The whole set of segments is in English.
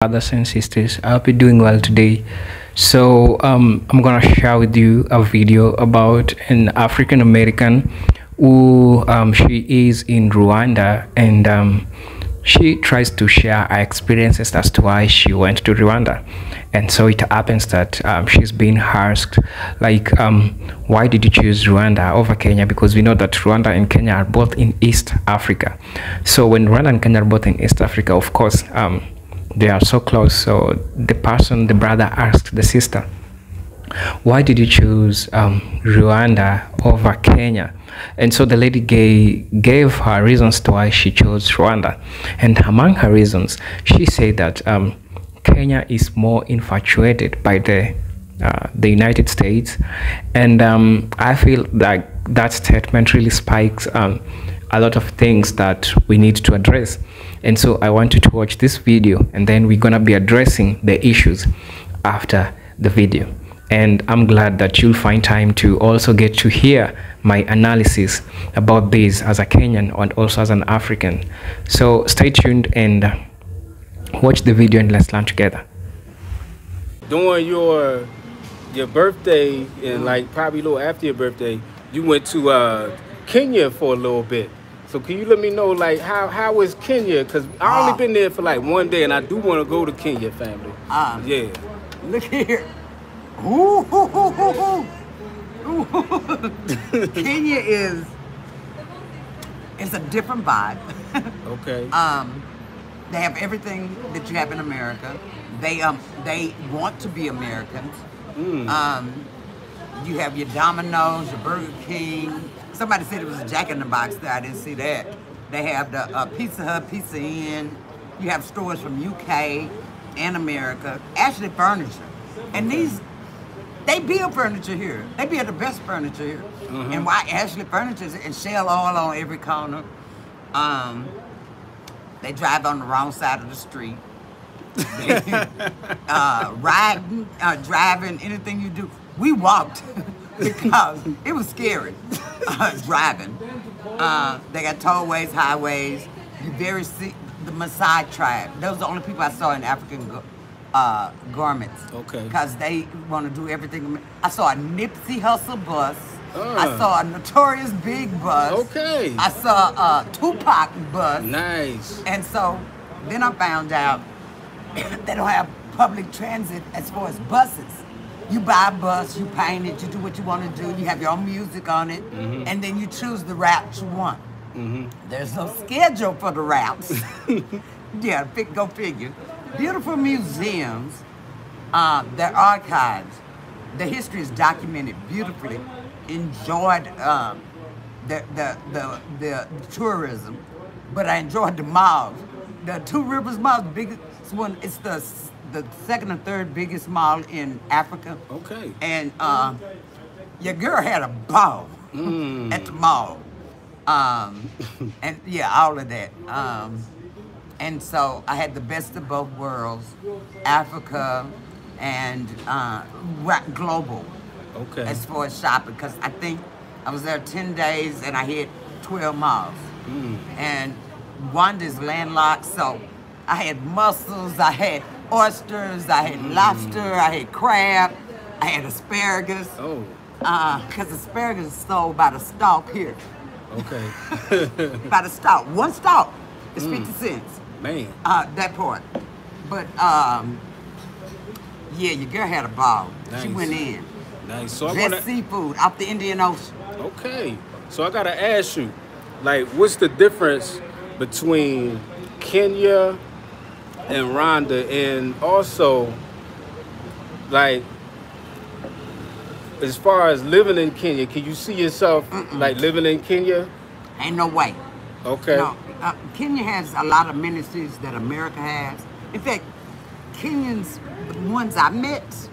Brothers and sisters, I hope you're doing well today. I'm gonna share with you a video about an African American who she is in Rwanda, and she tries to share her experiences as to why she went to Rwanda. And so it happens that she's been asked, like, why did you choose Rwanda over Kenya? Because we know that Rwanda and Kenya are both in East Africa. So when Rwanda and Kenya are both in East Africa, of course, they are so close. So the brother asked the sister, why did you choose Rwanda over Kenya? And so the lady gave her reasons to why she chose Rwanda. And among her reasons, she said that Kenya is more infatuated by the United States. And I feel like that statement really spikes a lot of things that we need to address. And so I want you to watch this video, and then we're gonna be addressing the issues after the video. And I'm glad that you'll find time to also get to hear my analysis about this as a Kenyan and also as an African. So stay tuned and watch the video, and let's learn together. During your birthday, and like probably a little after your birthday, you went to Kenya for a little bit. So can you let me know, like, how is Kenya? Because I only been there for like one day, and I do want to go to Kenya, family. Yeah. Look here. Ooh, ooh, ooh, ooh, ooh. Kenya is a different vibe. Okay. They have everything that you have in America. They want to be Americans. You have your Domino's, your Burger King. Somebody said it was a Jack in the Box there. I didn't see that. They have the Pizza Hut, Pizza Inn. You have stores from UK and America. Ashley Furniture. And they build furniture here. They build the best furniture here. And why Ashley Furniture and Shell Oil on every corner. They drive on the wrong side of the street. Driving, anything you do. We walked because it was scary driving. They got tollways, highways. You the Maasai tribe. Those are the only people I saw in African garments. Okay. Because they want to do everything. I saw a Nipsey Hussle bus. I saw a Notorious Big bus. Okay. I saw a Tupac bus. Nice. And so then I found out they don't have public transit as far as buses. You buy a bus, you paint it, you do what you want to do, you have your own music on it, and then you choose the route you want. There's no schedule for the routes. Yeah, go figure. Beautiful museums, their archives, the history is documented beautifully. Enjoyed the tourism, but I enjoyed the malls. The Two Rivers Mall, the biggest one, it's the second or third biggest mall in Africa. Okay. And your girl had a ball at the mall. And yeah, all of that. And so I had the best of both worlds, Africa and global. Okay. As far as shopping, because I think I was there 10 days and I hit 12 malls. And Rwanda is landlocked, so I had mussels, I had oysters, I had lobster, I had crab, I had asparagus. Oh. Because asparagus is sold by the stalk here. Okay. By the stalk. One stalk is 50 cents. Man. That part. But, yeah, your girl had a ball. Nice. She went in. Nice. So Best seafood off the Indian Ocean. Okay. So I gotta ask you, like, what's the difference between Kenya and Rwanda, and also, like, as far as living in Kenya, can you see yourself like living in Kenya? Ain't no way. Okay. No, Kenya has a lot of amenities that America has. In fact, Kenyans, the ones I met,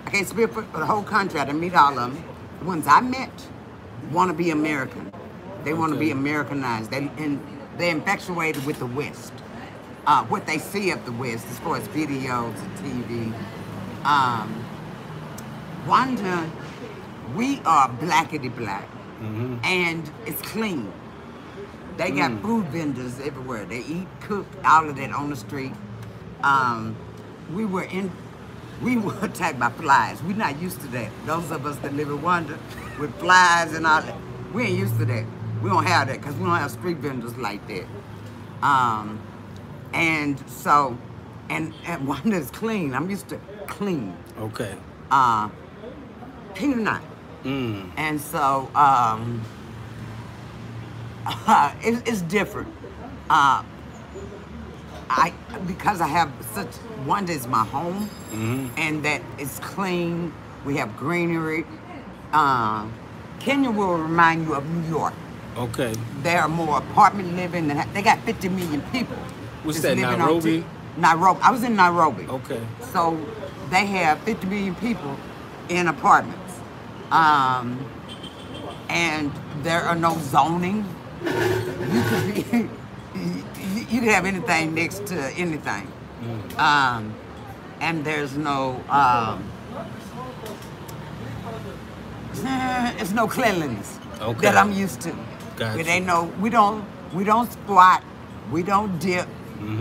I can't speak for the whole country, I didn't meet all of them. The ones I met want to be American. They want to be Americanized. They're infatuated with the West. What they see of the West as far as videos and TV. Rwanda, we are blackety black. And it's clean. They got food vendors everywhere. They eat, cook, all of that on the street. we were attacked by flies. We're not used to that. Those of us that live in Rwanda with flies and all that, we ain't used to that. We don't have that because we don't have street vendors like that. And so, and Rwanda is clean. I'm used to clean. Okay. Peanut. And so, it's different. Because I have such, Rwanda is my home, and that it's clean. We have greenery. Kenya will remind you of New York. Okay. There are more apartment living. They got 50 million people. What's that, Nairobi? Nairobi. I was in Nairobi. Okay. So they have 50 million people in apartments. And there are no zoning. You could be, you could have anything next to anything. And there's no, it's no cleanliness that I'm used to. Gotcha. It ain't no, we don't squat, we don't dip.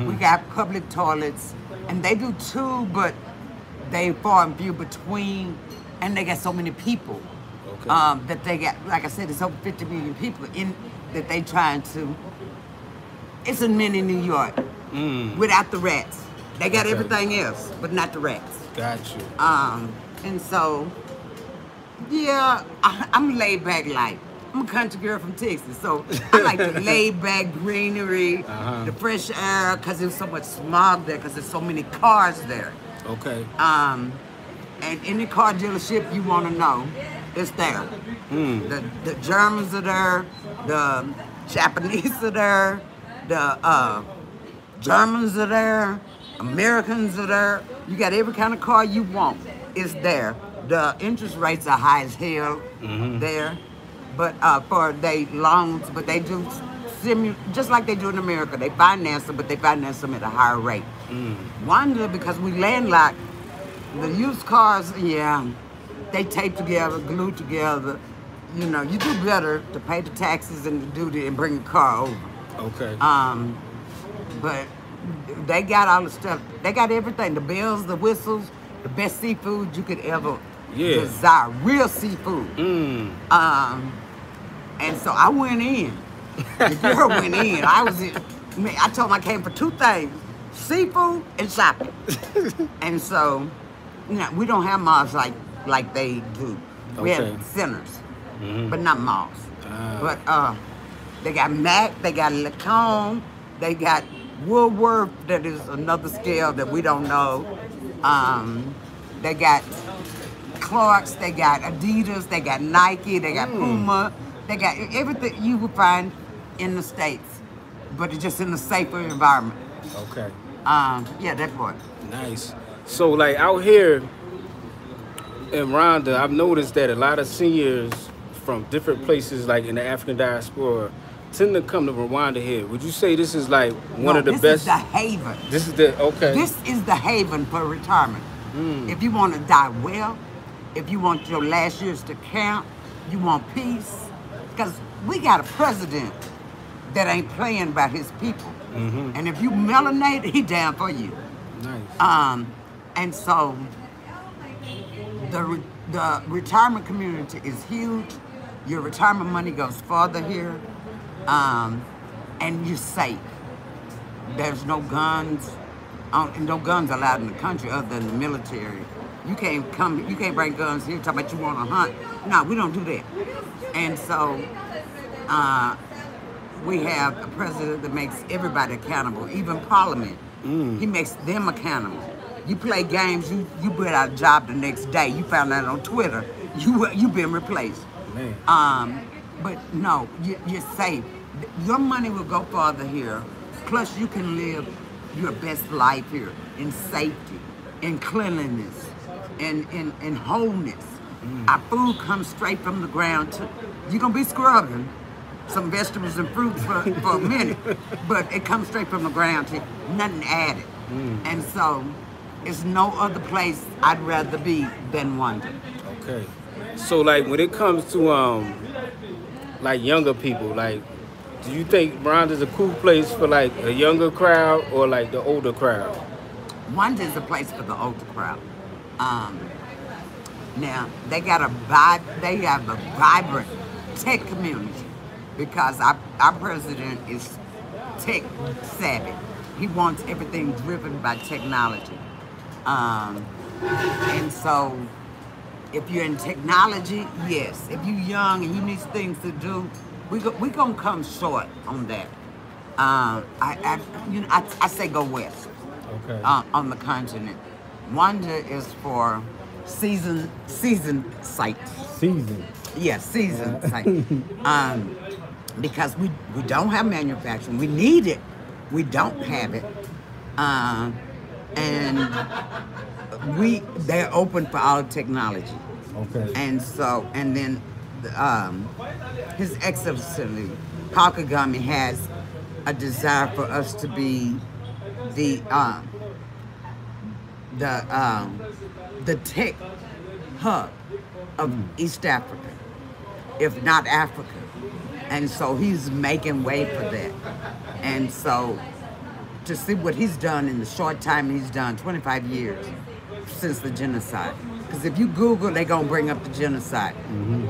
We got public toilets, and they do too, but they far and few between, and they got so many people that they got. Like I said, it's over 50 million people in that they trying to. It's a mini New York without the rats. They got everything else, but not the rats. Got you. And so, yeah, I'm laid back like. I'm a country girl from Texas, so I like the laid back greenery, the fresh air, because there's so much smog there, because there's so many cars there. Okay. And any car dealership you want to know, it's there. The Germans are there, the Japanese are there, the Germans are there, Americans are there. You got every kind of car you want. It's there. The interest rates are high as hell there. But for they loans, but they do just like they do in America. They finance them, but they finance them at a higher rate. Rwanda, because we landlocked, the used cars, yeah, they tape together, glue together. You know, you do better to pay the taxes and the duty and bring the car over. Okay. But they got all the stuff. They got everything: the bells, the whistles, the best seafood you could ever desire. Real seafood. And so I went in. The girl went in. I told them I came for two things: seafood and shopping. And so, you know, we don't have malls like they do. We have centers, but not malls. But they got Mac, they got Lacombe, they got Woolworth, that is another scale that we don't know. They got Clark's, they got Adidas, they got Nike, they got Puma, they got everything you would find in the States, but it's just in a safer environment. Okay. Yeah, that part. Nice. So like out here in Rwanda, I've noticed that a lot of seniors from different places, like in the African diaspora, tend to come to Rwanda here. Would you say this is like one of the best? This is the haven. This is the, This is the haven for retirement. If you want to die well, if you want your last years to count, you want peace, because we got a president that ain't playing about his people. And if you melanate, he down for you. Nice. And so the retirement community is huge. Your retirement money goes farther here, and you're safe. There's no guns, no guns allowed in the country other than the military. You can't bring guns here talking about you want to hunt. No, we don't do that. And so we have a president that makes everybody accountable, even Parliament. He makes them accountable. You play games, you put out a job the next day. You found out on Twitter, you've been replaced. Man. But no, you're safe. Your money will go farther here. Plus, you can live your best life here in safety, in cleanliness, in wholeness. Our food comes straight from the ground. You're gonna be scrubbing some vegetables and fruits for a minute, but it comes straight from the ground to nothing added. And so, it's no other place I'd rather be than Rwanda. Okay. So like when it comes to like younger people, like do you think Rwanda's a cool place for like a younger crowd or like the older crowd? Rwanda is a place for the older crowd. Now they have a vibrant tech community because our president is tech savvy. He wants everything driven by technology. And so if you're in technology, yes. If you're young and you need things to do, we gonna come short on that. I say go west. Okay. On the continent. Rwanda is for season sites. Season. Yeah, season sites. Because we don't have manufacturing. We need it. We don't have it. And they're open for all technology. Okay. And so, and then His Excellency Paul Kagame has a desire for us to be the tech hub of East Africa, if not Africa. And so he's making way for that. And so to see what he's done in the short time he's done, 25 years since the genocide. Because if you Google, they're going to bring up the genocide.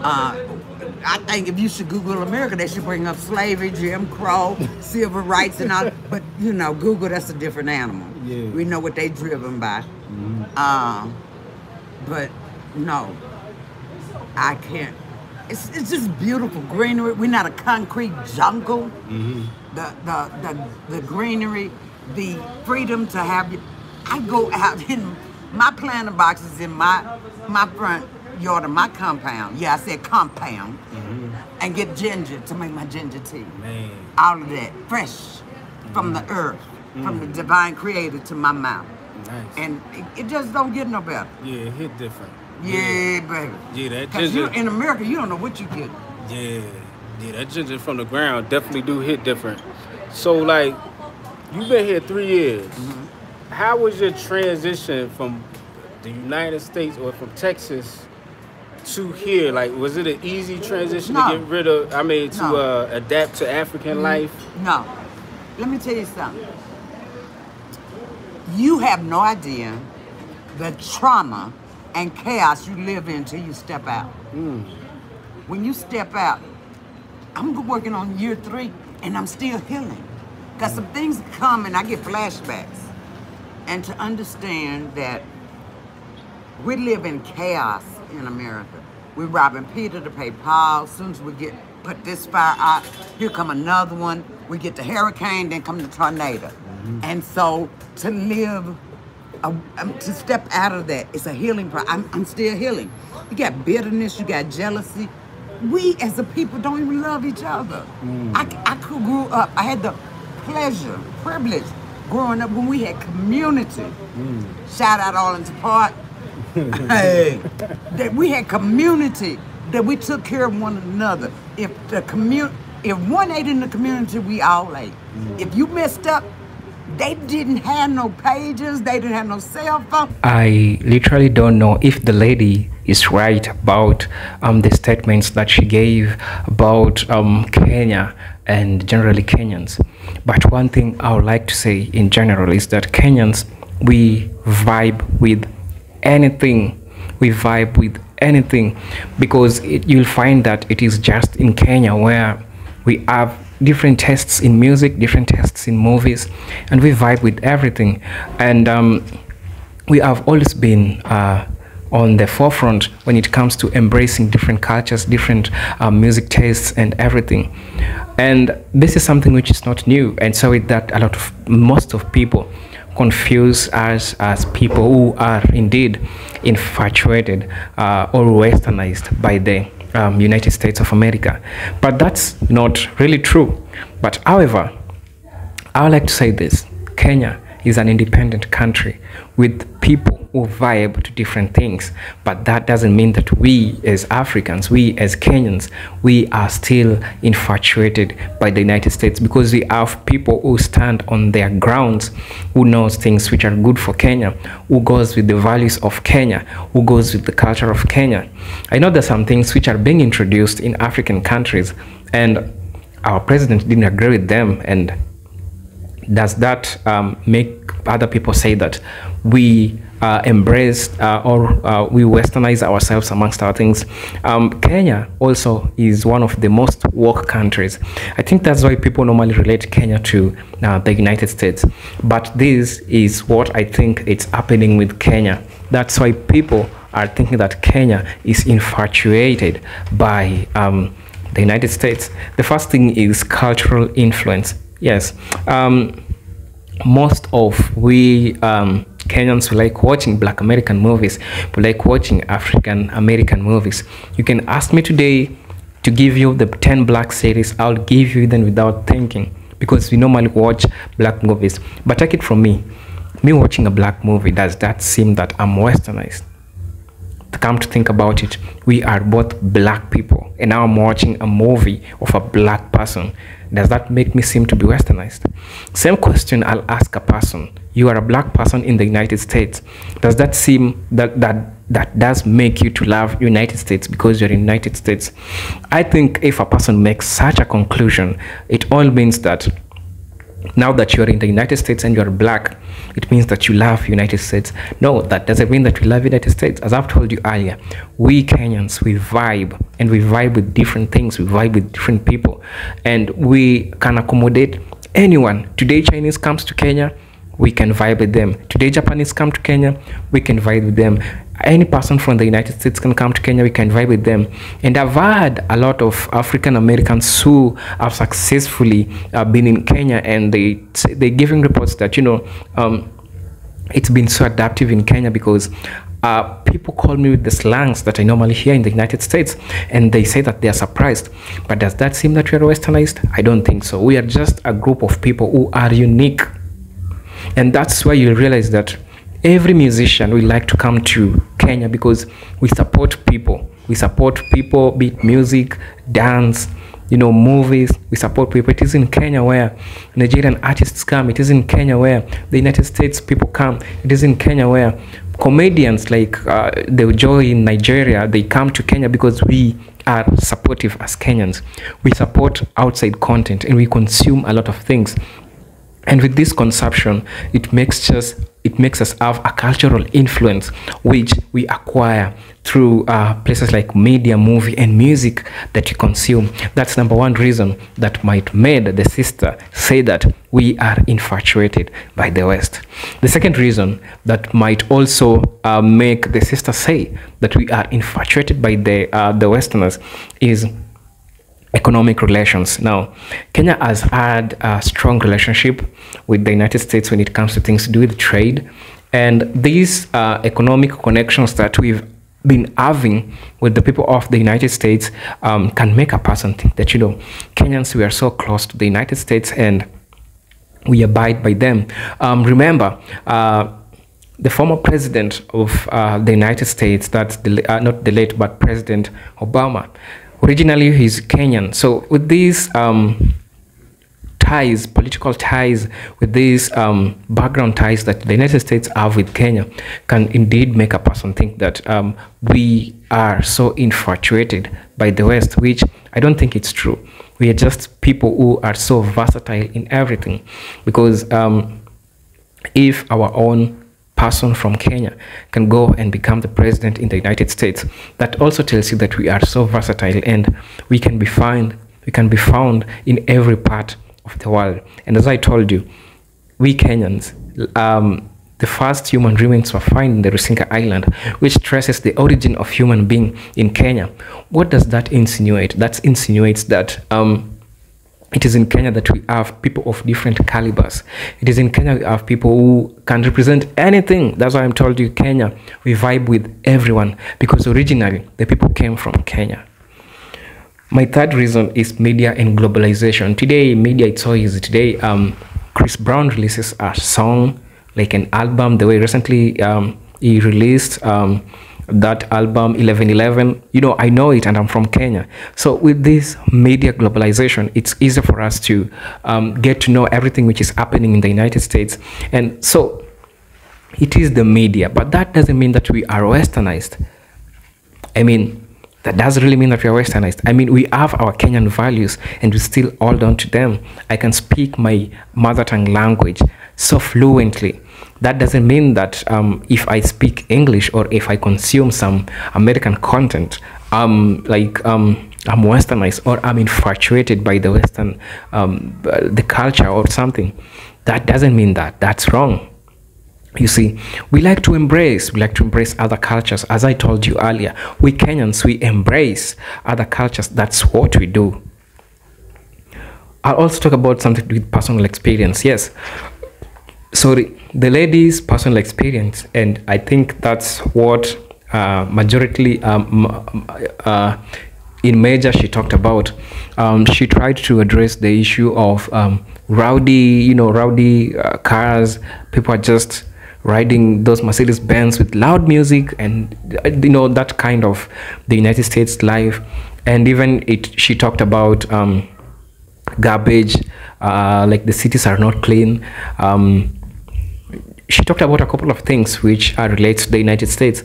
I think if you should Google America, they should bring up slavery, Jim Crow, civil rights and all. But, you know, Google, that's a different animal. Yeah. We know what they're driven by. But, no, I can't. It's just beautiful greenery. We're not a concrete jungle. The greenery, the freedom to have. I go out in my planter boxes in my front yard of my compound. Yeah, I said compound, and get ginger to make my ginger tea. Man. All of that fresh from the earth, from the divine creator to my mouth. Nice. And it just don't get no better. Yeah, it hit different. Yeah, baby. Yeah, that Because ginger. in America, you don't know what you get. Yeah, that ginger from the ground definitely do hit different. So, like, you've been here 3 years. How was your transition from the United States or from Texas to here? Like, was it an easy transition No. to get rid of, No. adapt to African life? No. Let me tell you something. You have no idea the trauma and chaos you live in until you step out. When you step out, I'm working on year 3 and I'm still healing. Because some things come and I get flashbacks. And to understand that we live in chaos in America. We're robbing Peter to pay Paul. As soon as we put this fire out, here come another one. We get the hurricane, then come the tornado. And so to live, to step out of that, it's a healing process. I'm still healing. You got bitterness, you got jealousy. We as a people don't even love each other. I grew up, I had the privilege growing up when we had community. Shout out Arlington Park. Hey, that we had community, that we took care of one another. If one ate in the community, we all ate. If you messed up, they didn't have no pages, they didn't have no cell phone. I literally don't know if the lady is right about the statements that she gave about Kenya and generally Kenyans. But one thing I would like to say in general is that Kenyans, we vibe with anything. We vibe with anything because you'll find that it is just in Kenya where we have different tastes in music, different tastes in movies, and we vibe with everything. And we have always been on the forefront when it comes to embracing different cultures, different music tastes and everything. And this is something which is not new. And so with that, most of people confuse us as people who are indeed infatuated or westernized by the United States of America. But that's not really true. But however, I would like to say this: Kenya is an independent country with people who vibe to different things, but that doesn't mean that we as Africans, we as Kenyans, we are still infatuated by the United States, because we have people who stand on their grounds, who knows things which are good for Kenya, who goes with the values of Kenya, who goes with the culture of Kenya. I know there's some things which are being introduced in African countries and our president didn't agree with them, and does that make other people say that we embrace or we westernize ourselves amongst other things. Kenya also is one of the most woke countries. I think that's why people normally relate Kenya to the United States. But this is what I think it's happening with Kenya. That's why people are thinking that Kenya is infatuated by the United States. The first thing is cultural influence. Yes, most of we Kenyans like watching Black American movies, we like watching African American movies. You can ask me today to give you the 10 black series, I'll give you them without thinking, because we normally watch black movies. But take it from me watching a black movie, does that seem that I'm westernized? Come to think about it, we are both black people, and now I'm watching a movie of a black person. Does that make me seem to be westernized? Same question I'll ask a person. You are a black person in the United States. Does that seem that does make you to love United States because you're in United States? I think if a person makes such a conclusion, it all means that now that you're in the United States and you're black, it means that you love United States. No, that doesn't mean that we love United States. As I've told you earlier, we Kenyans, we vibe, and we vibe with different things. We vibe with different people, and we can accommodate anyone. Today Chinese comes to Kenya, we can vibe with them. Today Japanese come to Kenya, we can vibe with them. Any person from the United States can come to Kenya, we can vibe with them. And I've had a lot of African Americans who have successfully been in Kenya, and they're giving reports that, you know, it's been so adaptive in Kenya because people call me with the slangs that I normally hear in the United States, and they say that they are surprised. But does that seem that we are westernized? I don't think so. We are just a group of people who are unique. And that's why you realize that every musician will like to come to Kenya because we support people. We support people, be it music, dance, you know, movies. We support people. It is in Kenya where Nigerian artists come. It is in Kenya where the United States people come. It is in Kenya where comedians like the Joy in Nigeria, they come to Kenya because we are supportive as Kenyans. We support outside content and we consume a lot of things. And with this consumption, it makes us have a cultural influence which we acquire through places like media, movie, and music that you consume. That's number one reason that might made the sister say that we are infatuated by the West. The second reason that might also make the sister say that we are infatuated by the Westerners is economic relations. Now, Kenya has had a strong relationship with the United States when it comes to things to do with trade, and these economic connections that we've been having with the people of the United States can make a person think that, you know, Kenyans, we are so close to the United States and we abide by them. Remember, the former president of the United States, that's not the late, but President Obama, originally he's Kenyan. So with these ties, political ties, with these background ties that the United States have with Kenya, can indeed make a person think that we are so infatuated by the West, which I don't think it's true. We are just people who are so versatile in everything, because if our own person from Kenya can go and become the president in the United States, that also tells you that we are so versatile and we can be found in every part of the world. And as I told you, we Kenyans, the first human remains were found in the Rusinga Island, which traces the origin of human being in Kenya. What does that insinuate? That insinuates that it is in Kenya that we have people of different calibers. It is in Kenya we have people who can represent anything. That's why I'm told you, Kenya, we vibe with everyone, because originally the people came from Kenya. My third reason is media and globalization. Today, media, it's so easy. Today, Chris Brown releases a song, like an album. The way recently he released that album 1111, you know, I know it and I'm from Kenya. So with this media globalization, it's easy for us to get to know everything which is happening in the United States. And so it is the media, but that doesn't mean that we are westernized. I mean, that doesn't really mean that we are westernized. I mean, we have our Kenyan values and we still hold on to them. I can speak my mother tongue language so fluently. That doesn't mean that if I speak English or if I consume some American content, I'm westernized or I'm infatuated by the Western, the culture or something. That doesn't mean that. That's wrong. You see, we like to embrace other cultures. As I told you earlier, we Kenyans, we embrace other cultures. That's what we do. I'll also talk about something with personal experience. Yes. Sorry, the lady's personal experience, and I think that's what majority in major she talked about. She tried to address the issue of rowdy cars. People are just riding those Mercedes Benz with loud music, and that kind of the United States life. And even she talked about garbage, like the cities are not clean. She talked about a couple of things which are related to the United States,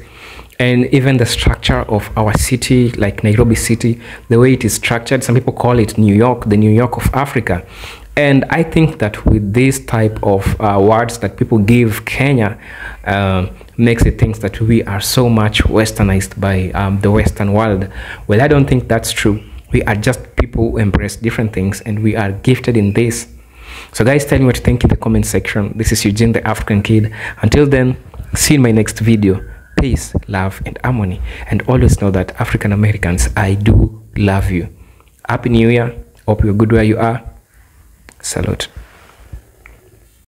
and even the structure of our city, like Nairobi city, the way it is structured. Some people call it New York, the New York of Africa. And I think that with this type of words that people give Kenya, makes it think that we are so much westernized by the Western world. Well, I don't think that's true. We are just people who embrace different things, and we are gifted in this. So guys, tell me what you think in the comment section. This is Eugene, the African Kid. Until then, see you in my next video. Peace, love, and harmony. And always know that African Americans, I do love you. Happy New Year. Hope you're good where you are. Salute.